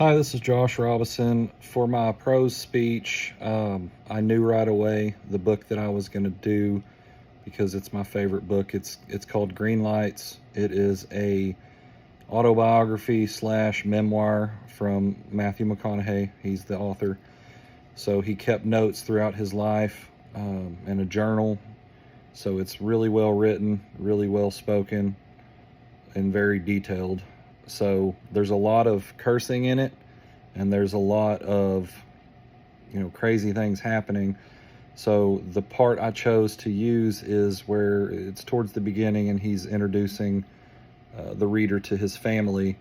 Hi, this is Josh Robinson. For my prose speech, I knew right away the book that I was going to do because it's my favorite book. It's called Green Lights. It is a autobiography slash memoir from Matthew McConaughey. He's the author. So he kept notes throughout his life in a journal. So it's really well written, really well spoken, and very detailed. So there's a lot of cursing in it, and there's a lot of crazy things happening. So the part I chose to use is where it's towards the beginning, and he's introducing the reader to his family.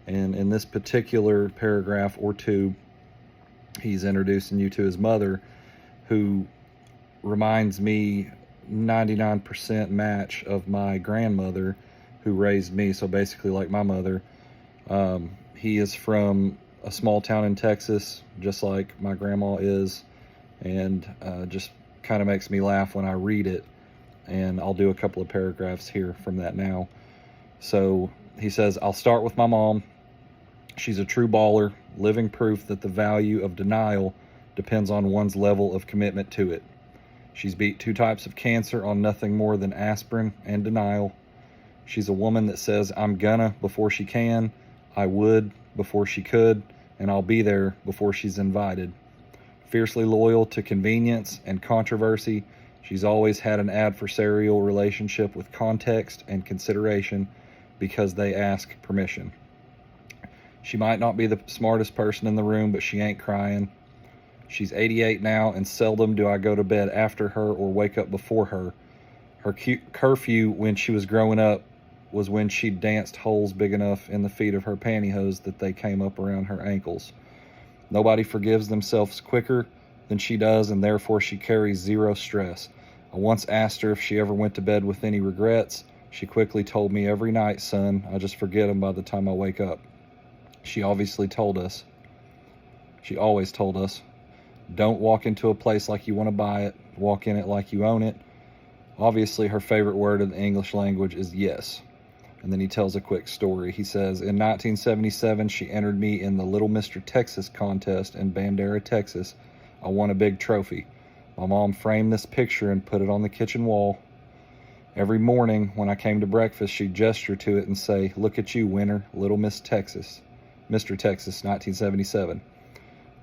And in this particular paragraph or two, he's introducing you to his mother, who reminds me 99% match of my grandmother who raised me. So basically like my mother. He is from a small town in Texas, just like my grandma is, and just kind of makes me laugh when I read it. And I'll do a couple of paragraphs here from that now. So he says, I'll start with my mom. She's a true baller, living proof that the value of denial depends on one's level of commitment to it. She's beat 2 types of cancer on nothing more than aspirin and denial. She's a woman that says, I'm gonna before she can, I would before she could, and I'll be there before she's invited. Fiercely loyal to convenience and controversy, she's always had an adversarial relationship with context and consideration because they ask permission. She might not be the smartest person in the room, but she ain't crying. She's 88 now, and seldom do I go to bed after her or wake up before her. Her curfew when she was growing up was when she danced holes big enough in the feet of her pantyhose that they came up around her ankles. Nobody forgives themselves quicker than she does, and therefore she carries zero stress. I once asked her if she ever went to bed with any regrets. She quickly told me, every night, son, I just forget them by the time I wake up. She always told us, don't walk into a place like you want to buy it, walk in it like you own it. Obviously, her favorite word in the English language is yes. And then he tells a quick story. He says, in 1977, she entered me in the Little Mr. Texas contest in Bandera, Texas. I won a big trophy. My mom framed this picture and put it on the kitchen wall. Every morning when I came to breakfast, she'd gesture to it and say, look at you, winner, Little Miss Texas. Mr. Texas, 1977.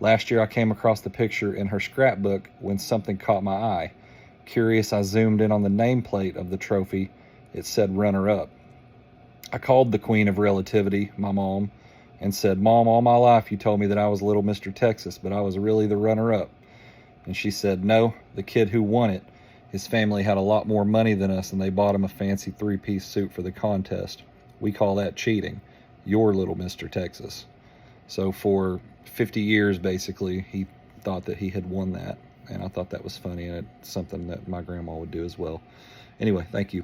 Last year, I came across the picture in her scrapbook when something caught my eye. Curious, I zoomed in on the nameplate of the trophy. It said runner-up. I called the queen of relativity, my mom, and said, Mom, all my life you told me that I was Little Mr. Texas, but I was really the runner-up. And she said, no, the kid who won it, his family had a lot more money than us, and they bought him a fancy 3-piece suit for the contest. We call that cheating. You're Little Mr. Texas. So for 50 years, basically, he thought that he had won that. And I thought that was funny, and it's something that my grandma would do as well. Anyway, thank you.